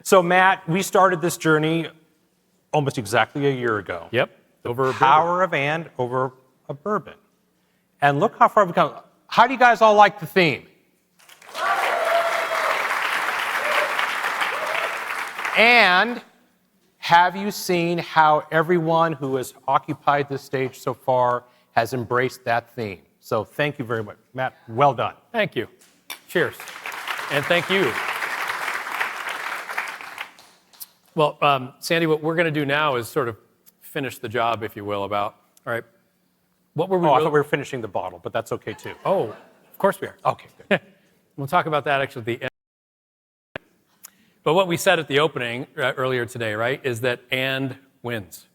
So Matt, we started this journey almost exactly a year ago. Yep. Over the power of and over a bourbon. And look how far we've come. How do you guys all like the theme? And have you seen how everyone who has occupied this stage so far has embraced that theme? So thank you very much. Matt, well done. Thank you. Cheers. And thank you. Well, Sandy, what we're going to do now is sort of finish the job, if you will, about, all right, what were we... I thought we were finishing the bottle, but that's okay too. Oh, of course we are. Okay, good. We'll talk about that actually at the end. But what we said at the opening earlier today, right, is that and wins.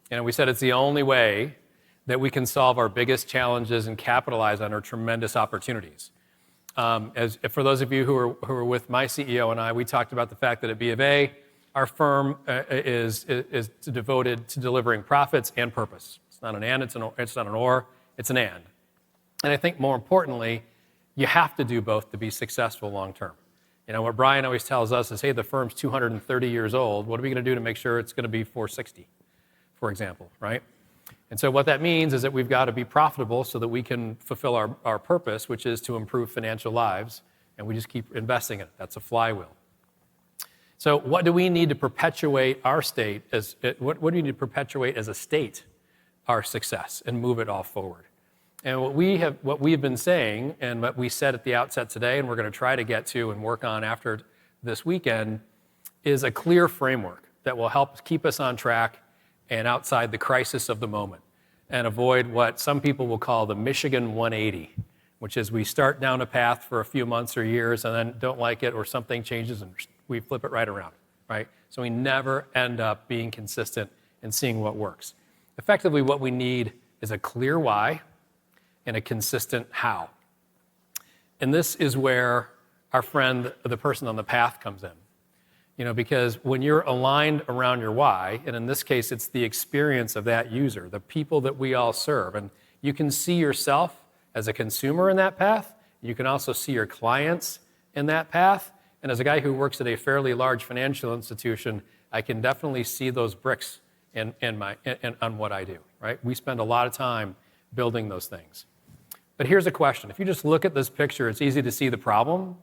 And we said it's the only way that we can solve our biggest challenges and capitalize on our tremendous opportunities. For those of you who are with my CEO and I, we talked about the fact that at B of A, our firm is devoted to delivering profits and purpose. It's not an and, it's not an or, it's an and. And I think more importantly, you have to do both to be successful long term. You know, what Brian always tells us is, hey, the firm's 230 years old. What are we going to do to make sure it's going to be 460, for example, right? And so what that means is that we've got to be profitable so that we can fulfill our purpose, which is to improve financial lives, and we just keep investing in it. That's a flywheel. So what do we need to perpetuate our state what do we need to perpetuate as a state our success and move it all forward? And what we've been saying and what we said at the outset today, and we're going to try to get to and work on after this weekend, is a clear framework that will help keep us on track and outside the crisis of the moment and avoid what some people will call the Michigan 180, which is we start down a path for a few months or years and then don't like it or something changes and we flip it right around, right? So we never end up being consistent and seeing what works. Effectively, what we need is a clear why and a consistent how. And this is where our friend, the person on the path, comes in. You know, because when you're aligned around your why, and in this case, it's the experience of that user, the people that we all serve, and you can see yourself as a consumer in that path. You can also see your clients in that path. And as a guy who works at a fairly large financial institution, I can definitely see those bricks on what I do, right? We spend a lot of time building those things. But here's a question. If you just look at this picture, it's easy to see the problem.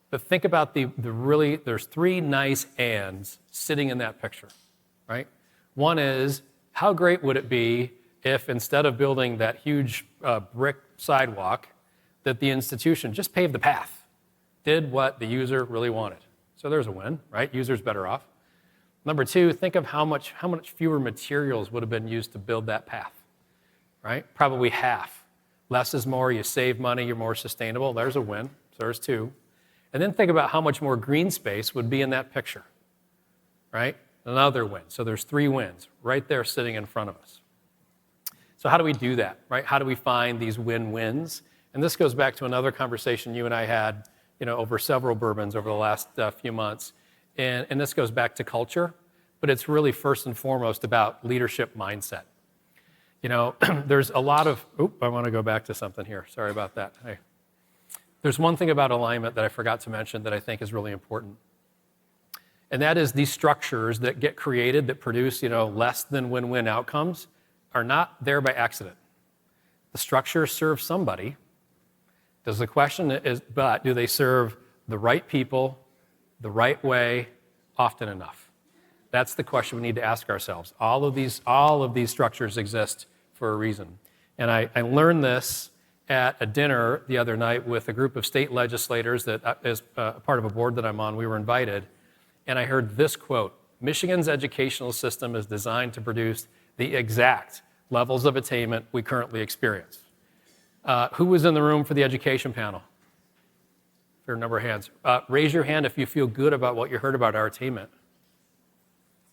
But think about there's three nice ands sitting in that picture, right? One is, how great would it be if instead of building that huge brick sidewalk, that the institution just paved the path, did what the user really wanted. So there's a win, right? User's better off. Number two, think of how much fewer materials would have been used to build that path, right? Probably half. Less is more, you save money, you're more sustainable. There's a win, so there's two. And then think about how much more green space would be in that picture, right? Another win. So there's three wins right there sitting in front of us. So how do we do that, right? How do we find these win-wins? And this goes back to another conversation you and I had, you know, over several bourbons over the last few months. And this goes back to culture, but it's really first and foremost about leadership mindset. You know, there's a lot of, I want to go back to something here. Sorry about that. Hey. There's one thing about alignment that I forgot to mention that I think is really important. And that is these structures that get created that produce, you know, less than win-win outcomes are not there by accident. The structure serves somebody. The question is, but do they serve the right people, the right way, often enough? That's the question we need to ask ourselves. All of these structures exist for a reason. And I learned this at a dinner the other night with a group of state legislators that is part of a board that I'm on. We were invited, and I heard this quote: Michigan's educational system is designed to produce the exact levels of attainment we currently experience. Who was in the room for the education panel? Fair number of hands. Raise your hand if you feel good about what you heard about our attainment.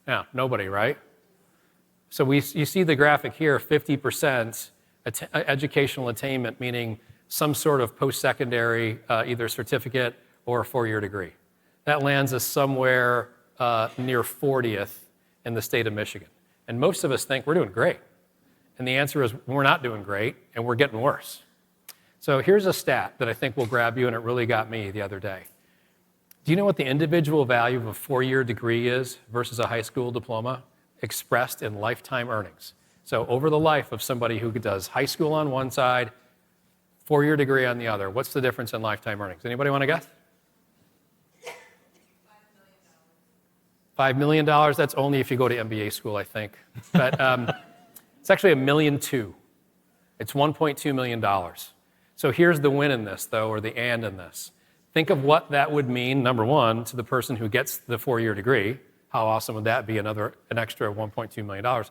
Yeah, nobody, right? So you see the graphic here, 50% educational attainment, meaning some sort of post-secondary, either certificate or a four-year degree. That lands us somewhere near 40th in the state of Michigan. And most of us think we're doing great. And the answer is we're not doing great, and we're getting worse. So here's a stat that I think will grab you, and it really got me the other day. Do you know what the individual value of a 4-year degree is versus a high school diploma expressed in lifetime earnings? So over the life of somebody who does high school on one side, 4-year degree on the other, what's the difference in lifetime earnings? Anybody want to guess? $5 million. That's only if you go to MBA school, I think. But it's actually $1.2 million. It's $1.2 million. So here's the win in this, though, or the and in this. Think of what that would mean, number one, to the person who gets the 4-year degree. How awesome would that be, an extra $1.2 million?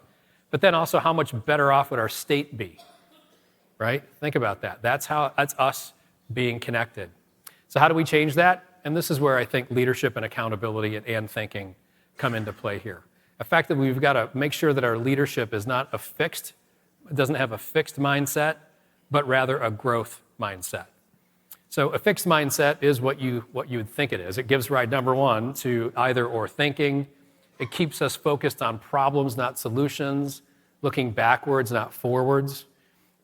But then also, how much better off would our state be, right? Think about that. That's us being connected. So how do we change that? And this is where I think leadership and accountability and thinking come into play here. Effectively, we've got to make sure that our leadership is not doesn't have a fixed mindset, but rather a growth mindset. So a fixed mindset is what you would think it is. It gives rise, number one, to either or thinking. It keeps us focused on problems, not solutions, looking backwards, not forwards.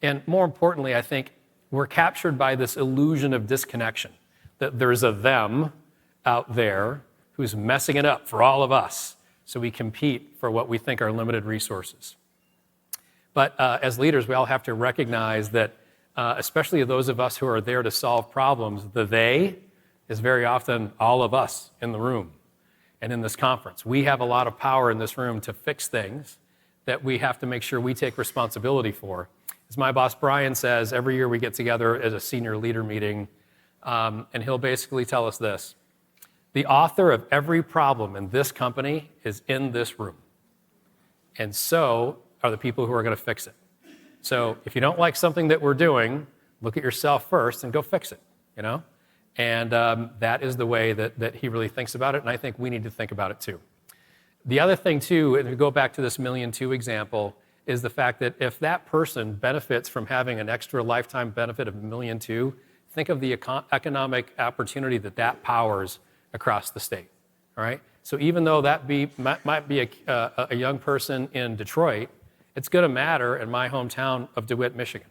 And more importantly, I think we're captured by this illusion of disconnection, that there's a them out there who's messing it up for all of us, so we compete for what we think are limited resources. But as leaders, we all have to recognize that, especially those of us who are there to solve problems, the they is very often all of us in the room and in this conference. We have a lot of power in this room to fix things that we have to make sure we take responsibility for. As my boss Brian says, every year we get together at a senior leader meeting, and he'll basically tell us this: the author of every problem in this company is in this room, and so are the people who are going to fix it. So if you don't like something that we're doing, look at yourself first and go fix it, you know? And that is the way that he really thinks about it, and I think we need to think about it too. The other thing too, if we go back to this $1.2 million example, is the fact that if that person benefits from having an extra lifetime benefit of $1.2 million, think of the economic opportunity that powers across the state, all right? So even though that might be a young person in Detroit, it's going to matter in my hometown of DeWitt, Michigan,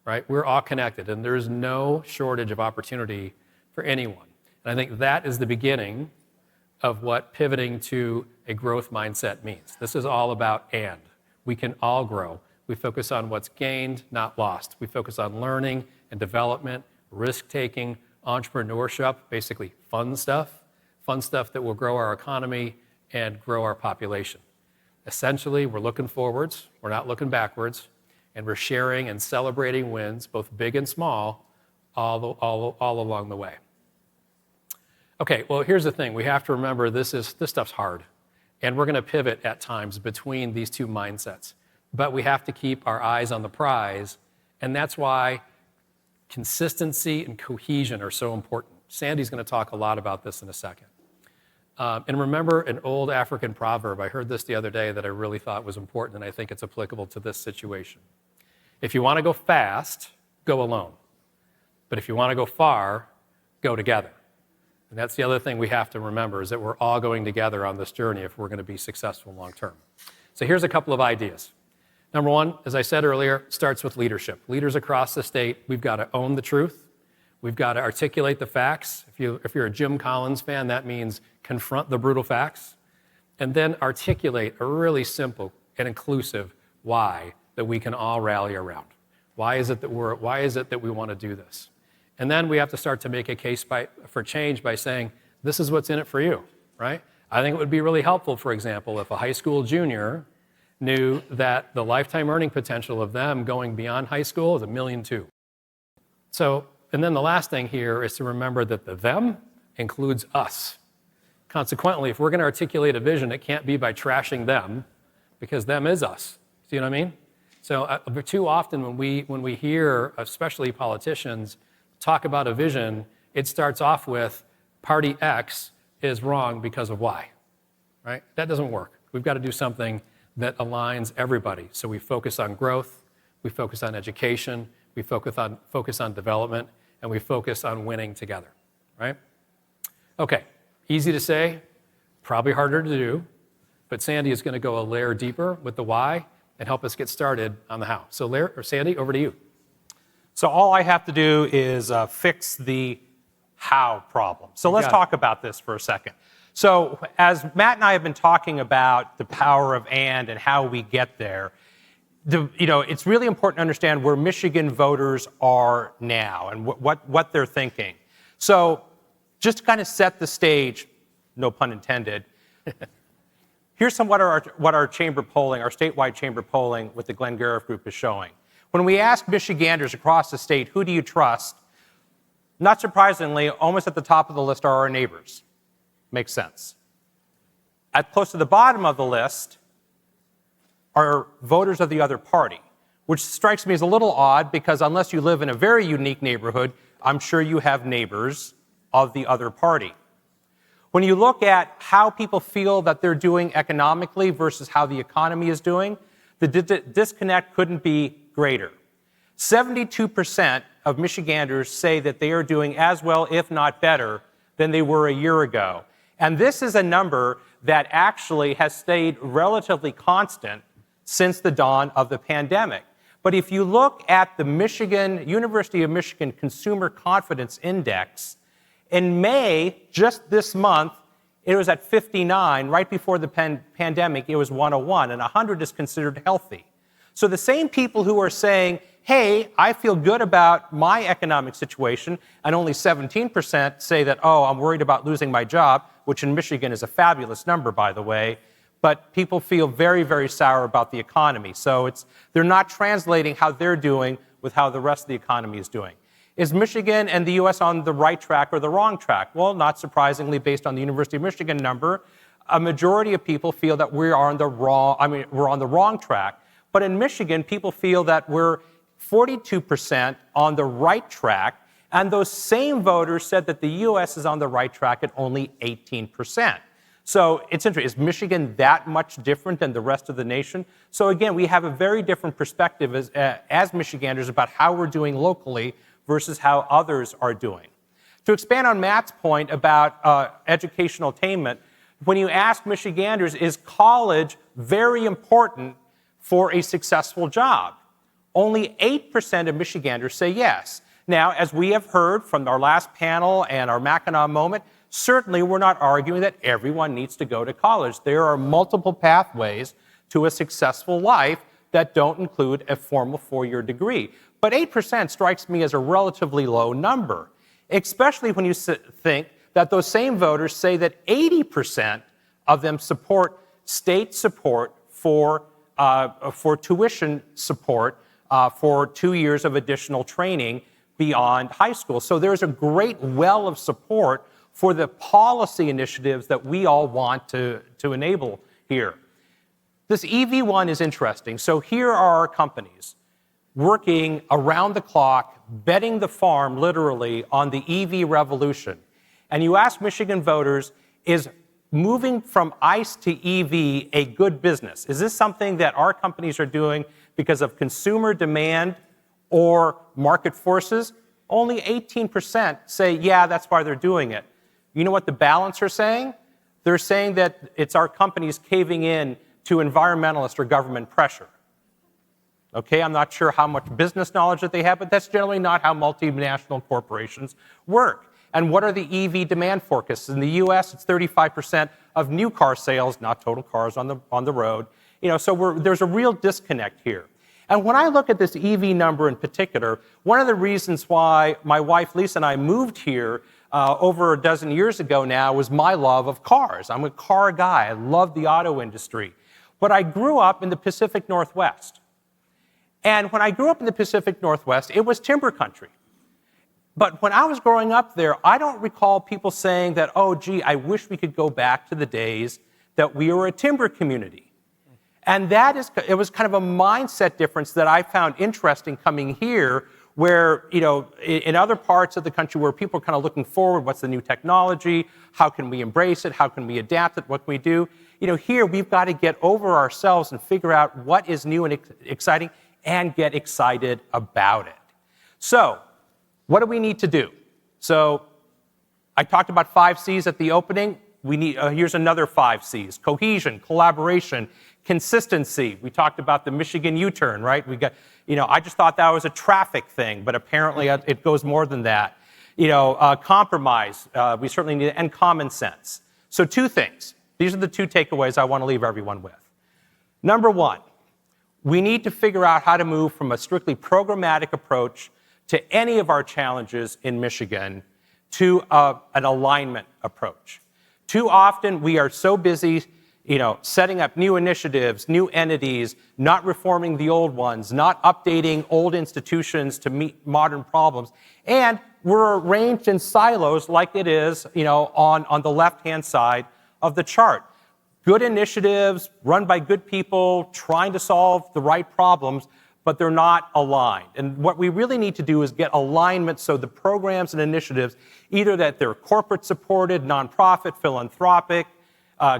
right? We're all connected, and there's no shortage of opportunity for anyone. And I think that is the beginning of what pivoting to a growth mindset means. This is all about and. We can all grow. We focus on what's gained, not lost. We focus on learning and development, risk-taking, entrepreneurship, basically fun stuff that will grow our economy and grow our population. Essentially, we're looking forwards, we're not looking backwards, and we're sharing and celebrating wins, both big and small, all along the way. Okay, well, here's the thing. We have to remember this stuff's hard, and we're going to pivot at times between these two mindsets. But we have to keep our eyes on the prize, and that's why consistency and cohesion are so important. Sandy's going to talk a lot about this in a second. And remember an old African proverb. I heard this the other day that I really thought was important, and I think it's applicable to this situation. If you want to go fast, go alone. But if you want to go far, go together. And that's the other thing we have to remember, is that we're all going together on this journey if we're going to be successful long term. So here's a couple of ideas. Number one, as I said earlier, starts with leadership. Leaders across the state, we've got to own the truth. We've got to articulate the facts. If you're a Jim Collins fan, that means confront the brutal facts, and then articulate a really simple and inclusive why that we can all rally around. Why is it that we want to do this? And then we have to start to make a case for change by saying, this is what's in it for you, right? I think it would be really helpful, for example, if a high school junior knew that the lifetime earning potential of them going beyond high school is $1.2 million. So, and then the last thing here is to remember that the them includes us. Consequently, if we're going to articulate a vision, it can't be by trashing them, because them is us. See what I mean? So too often when we hear, especially politicians, talk about a vision, it starts off with party X is wrong because of Y, right? That doesn't work. We've got to do something that aligns everybody. So we focus on growth, we focus on education, we focus on development, and we focus on winning together, right? Okay, easy to say, probably harder to do, but Sandy is going to go a layer deeper with the why and help us get started on the how. So Sandy, over to you. So all I have to do is fix the how problem. So let's got it. talk about this for a second. So as Matt and I have been talking about the power of and how we get there, it's really important to understand where Michigan voters are now and what they're thinking. So just to kind of set the stage, no pun intended, here's what our chamber polling, our statewide chamber polling with the Glenn Gariff Group is showing. When we ask Michiganders across the state, who do you trust? Not surprisingly, almost at the top of the list are our neighbors. Makes sense. At close to the bottom of the list are voters of the other party, which strikes me as a little odd because unless you live in a very unique neighborhood, I'm sure you have neighbors of the other party. When you look at how people feel that they're doing economically versus how the economy is doing, the disconnect couldn't be greater. 72% of Michiganders say that they are doing as well, if not better, than they were a year ago. And this is a number that actually has stayed relatively constant since the dawn of the pandemic. But if you look at the University of Michigan Consumer Confidence Index, in May, just this month, it was at 59. Right before the pandemic, it was 101, and 100 is considered healthy. So the same people who are saying, hey, I feel good about my economic situation, and only 17% say that, oh, I'm worried about losing my job, which in Michigan is a fabulous number, by the way, but people feel very, very sour about the economy. So they're not translating how they're doing with how the rest of the economy is doing. Is Michigan and the U.S. on the right track or the wrong track? Well, not surprisingly, based on the University of Michigan number, a majority of people feel that we're on the wrong track. But in Michigan, people feel that we're 42% on the right track, and those same voters said that the U.S. is on the right track at only 18%. So it's interesting. Is Michigan that much different than the rest of the nation? So again, we have a very different perspective as Michiganders about how we're doing locally versus how others are doing. To expand on Matt's point about educational attainment, when you ask Michiganders, is college very important for a successful job? Only 8% of Michiganders say yes. Now, as we have heard from our last panel and our Mackinac moment, certainly we're not arguing that everyone needs to go to college. There are multiple pathways to a successful life that don't include a formal four-year degree. But 8% strikes me as a relatively low number, especially when you think that those same voters say that 80% of them support state support for tuition support for 2 years of additional training beyond high school. So there's a great well of support for the policy initiatives that we all want to enable here. This EV1 is interesting. So here are our companies working around the clock, betting the farm literally on the EV revolution. And you ask Michigan voters, is moving from ICE to EV a good business? Is this something that our companies are doing because of consumer demand or market forces? Only 18% say, yeah, that's why they're doing it. You know what the balance are saying? They're saying that it's our companies caving in to environmentalist or government pressure. Okay, I'm not sure how much business knowledge that they have, but that's generally not how multinational corporations work. And what are the EV demand forecasts? In the US, it's 35% of new car sales, not total cars on the road. So there's a real disconnect here. And when I look at this EV number in particular, one of the reasons why my wife Lisa and I moved here over a dozen years ago now was my love of cars. I'm a car guy. I love the auto industry. But I grew up in the Pacific Northwest. And when I grew up in the Pacific Northwest, it was timber country. But when I was growing up there, I don't recall people saying that, oh, gee, I wish we could go back to the days that we were a timber community. And it was kind of a mindset difference that I found interesting coming here, where, in other parts of the country where people are kind of looking forward, what's the new technology? How can we embrace it? How can we adapt it? What can we do? Here we've got to get over ourselves and figure out what is new and exciting and get excited about it. So, what do we need to do? So, I talked about 5 C's at the opening. Here's another 5 C's: cohesion, collaboration, consistency. We talked about the Michigan U-turn, right? I just thought that was a traffic thing, but apparently it goes more than that. Compromise, we certainly need, and common sense. So 2 things. These are the 2 takeaways I want to leave everyone with. Number 1, we need to figure out how to move from a strictly programmatic approach to any of our challenges in Michigan to an alignment approach. Too often, we are so busy, setting up new initiatives, new entities, not reforming the old ones, not updating old institutions to meet modern problems, and we're arranged in silos like it is, on the left-hand side of the chart. Good initiatives run by good people trying to solve the right problems, but they're not aligned. And what we really need to do is get alignment so the programs and initiatives, either that they're corporate supported, nonprofit, philanthropic,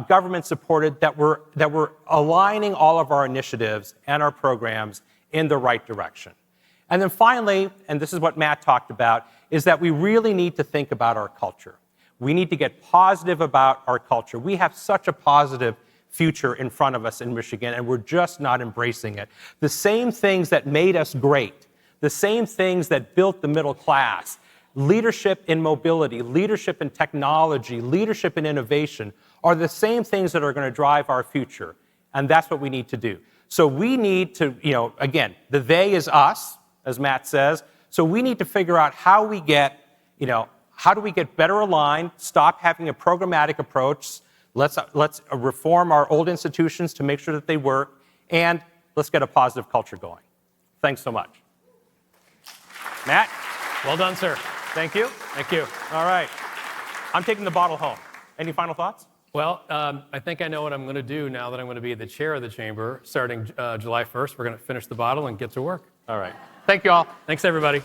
government supported, that we're aligning all of our initiatives and our programs in the right direction. And then finally, and this is what Matt talked about, is that we really need to think about our culture. We need to get positive about our culture. We have such a positive future in front of us in Michigan, and we're just not embracing it. The same things that made us great, the same things that built the middle class, leadership in mobility, leadership in technology, leadership in innovation, are the same things that are going to drive our future. And that's what we need to do. So we need to, again, the they is us, as Matt says. So we need to figure out how we get, how do we get better aligned, stop having a programmatic approach, let's reform our old institutions to make sure that they work, and let's get a positive culture going. Thanks so much. Matt? Well done, sir. Thank you. Thank you. All right. I'm taking the bottle home. Any final thoughts? Well, I think I know what I'm going to do now that I'm going to be the chair of the chamber starting July 1st. We're going to finish the bottle and get to work. All right. Thank you all. Thanks, everybody.